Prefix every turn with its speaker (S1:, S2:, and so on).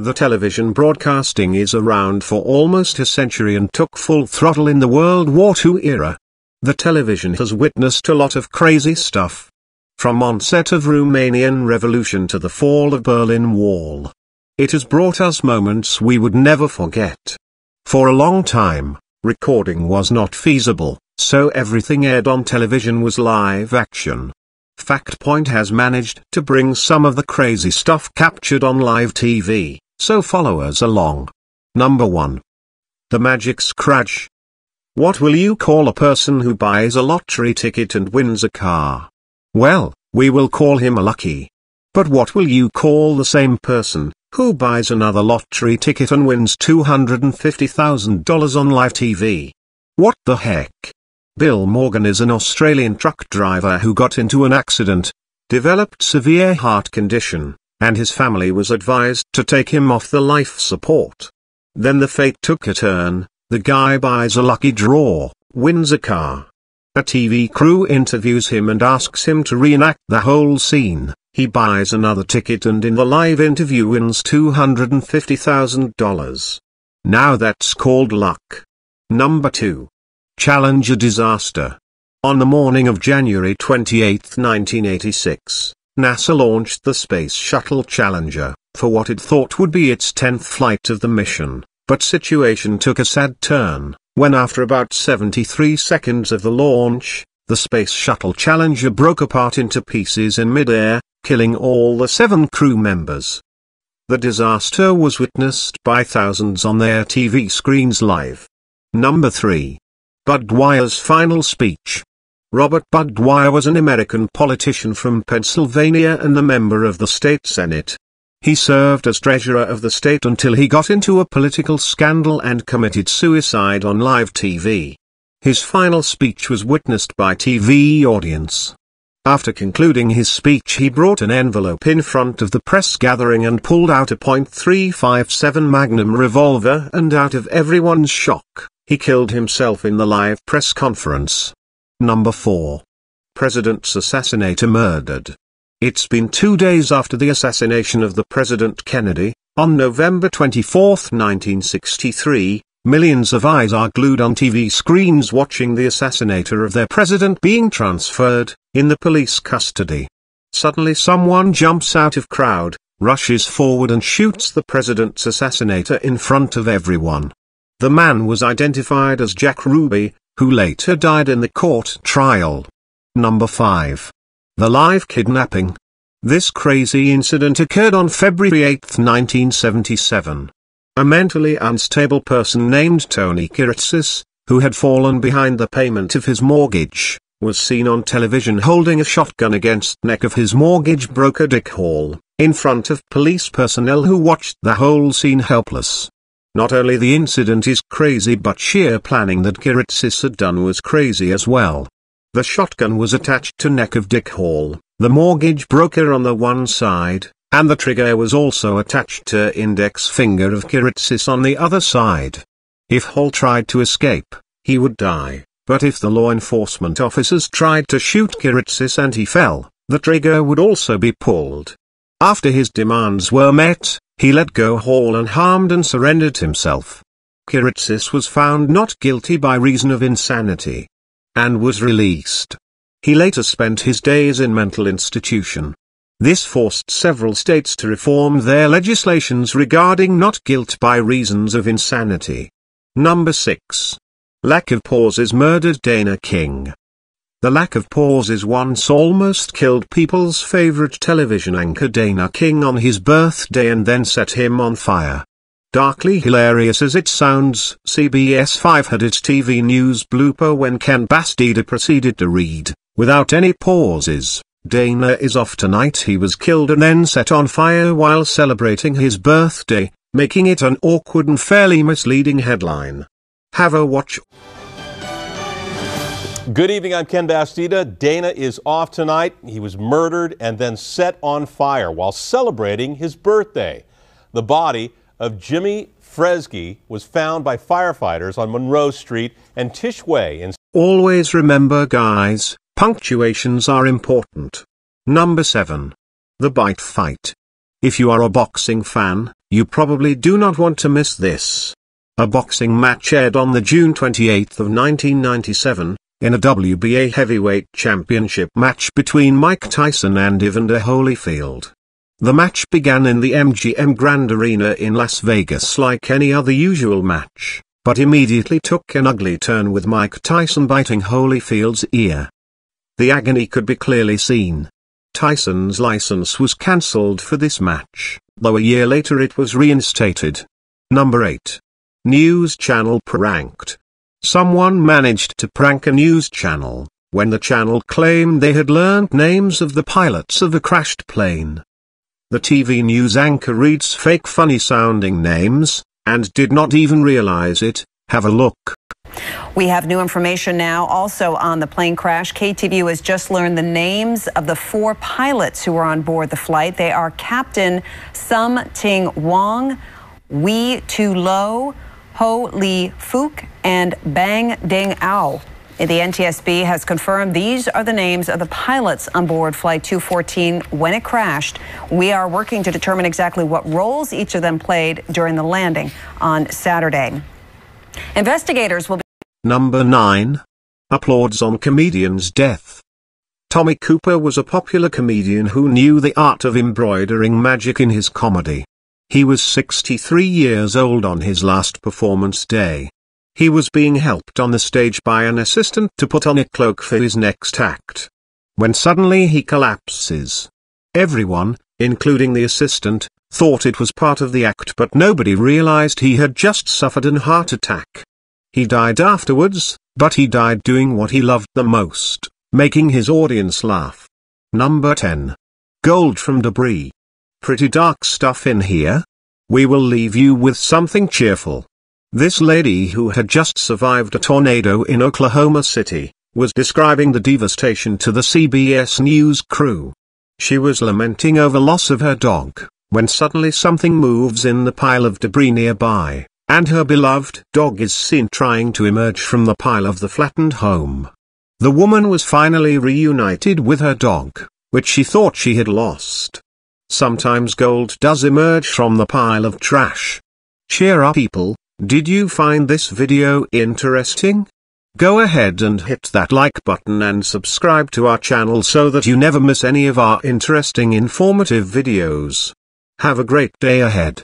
S1: The television broadcasting is around for almost a century and took full throttle in the World War II era. The television has witnessed a lot of crazy stuff. From onset of Romanian Revolution to the fall of Berlin Wall. It has brought us moments we would never forget. For a long time, recording was not feasible, so everything aired on television was live action. FactPoint has managed to bring some of the crazy stuff captured on live TV, so follow us along. Number 1. The Magic Scratch. What will you call a person who buys a lottery ticket and wins a car? Well, we will call him a lucky. But what will you call the same person who buys another lottery ticket and wins $250,000 on live TV? What the heck? Bill Morgan is an Australian truck driver who got into an accident, developed severe heart condition, and his family was advised to take him off the life support. Then the fate took a turn, the guy buys a lucky draw, wins a car. A TV crew interviews him and asks him to reenact the whole scene. He buys another ticket and in the live interview wins $250,000. Now that's called luck. Number 2. Challenger disaster. On the morning of January 28, 1986, NASA launched the Space Shuttle Challenger, for what it thought would be its 10th flight of the mission, but situation took a sad turn, when after about 73 seconds of the launch, the Space Shuttle Challenger broke apart into pieces in mid-air, killing all the 7 crew members. The disaster was witnessed by thousands on their TV screens live. Number 3. Bud Dwyer's final speech. Robert Bud Dwyer was an American politician from Pennsylvania and a member of the state Senate. He served as treasurer of the state until he got into a political scandal and committed suicide on live TV. His final speech was witnessed by TV audience. After concluding his speech, he brought an envelope in front of the press gathering and pulled out a .357 Magnum revolver, and out of everyone's shock, he killed himself in the live press conference. Number 4. President's Assassinator murdered. It's been 2 days after the assassination of the President Kennedy, on November 24, 1963, millions of eyes are glued on TV screens watching the assassinator of their president being transferred, in the police custody. Suddenly someone jumps out of crowd, rushes forward and shoots the president's assassinator in front of everyone. The man was identified as Jack Ruby, who later died in the court trial. Number 5. The live kidnapping. This crazy incident occurred on February 8, 1977. A mentally unstable person named Tony Kiritsis, who had fallen behind the payment of his mortgage, was seen on television holding a shotgun against the neck of his mortgage broker Dick Hall, in front of police personnel who watched the whole scene helpless. Not only the incident is crazy, but sheer planning that Kiritsis had done was crazy as well. The shotgun was attached to neck of Dick Hall, the mortgage broker on the one side, and the trigger was also attached to index finger of Kiritsis on the other side. If Hall tried to escape, he would die, but if the law enforcement officers tried to shoot Kiritsis and he fell, the trigger would also be pulled. After his demands were met, he let go Hall unharmed and surrendered himself. Kiritsis was found not guilty by reason of insanity, and was released. He later spent his days in mental institution. This forced several states to reform their legislations regarding not guilt by reasons of insanity. Number 6. Lack of pauses murdered Dana King. The lack of pauses once almost killed people's favorite television anchor Dana King on his birthday and then set him on fire. Darkly hilarious as it sounds, CBS 5 had its TV news blooper when Ken Bastida proceeded to read, without any pauses, "Dana is off tonight." He was killed and then set on fire while celebrating his birthday, making it an awkward and fairly misleading headline. Have a watch.
S2: Good evening, I'm Ken Bastida. Dana is off tonight. He was murdered and then set on fire while celebrating his birthday. The body of Jimmy Fresky was found by firefighters on Monroe Street and Tisch Way in...
S1: Always remember, guys, punctuations are important. Number 7. The Bite Fight. If you are a boxing fan, you probably do not want to miss this. A boxing match aired on the June 28 of 1997, in a WBA heavyweight championship match between Mike Tyson and Evander Holyfield. The match began in the MGM Grand Arena in Las Vegas like any other usual match, but immediately took an ugly turn with Mike Tyson biting Holyfield's ear. The agony could be clearly seen. Tyson's license was cancelled for this match, though a year later it was reinstated. Number 8. News channel pranked. Someone managed to prank a news channel, when the channel claimed they had learned names of the pilots of a crashed plane. The TV news anchor reads fake funny-sounding names, and did not even realize it. Have a look.
S3: We have new information now also on the plane crash. KTVU has just learned the names of the 4 pilots who were on board the flight. They are Captain Sum Ting Wong, Wee Tu Lo, Ho Lee Fook, and Bang Ding Ao. The NTSB has confirmed these are the names of the pilots on board Flight 214 when it crashed. We are working to determine exactly what roles each of them played during the landing on Saturday. Investigators will be...
S1: Number 9. Applauds on comedian's death. Tommy Cooper was a popular comedian who knew the art of embroidering magic in his comedy. He was 63 years old on his last performance day. He was being helped on the stage by an assistant to put on a cloak for his next act, when suddenly he collapses. Everyone, including the assistant, thought it was part of the act, but nobody realized he had just suffered a heart attack. He died afterwards, but he died doing what he loved the most, making his audience laugh. Number 10. Gold from debris. Pretty dark stuff in here. We will leave you with something cheerful. This lady, who had just survived a tornado in Oklahoma City, was describing the devastation to the CBS News crew. She was lamenting over loss of her dog, when suddenly something moves in the pile of debris nearby, and her beloved dog is seen trying to emerge from the pile of the flattened home. The woman was finally reunited with her dog, which she thought she had lost. Sometimes gold does emerge from the pile of trash. Cheer up, people. Did you find this video interesting? Go ahead and hit that like button and subscribe to our channel so that you never miss any of our interesting informative videos. Have a great day ahead.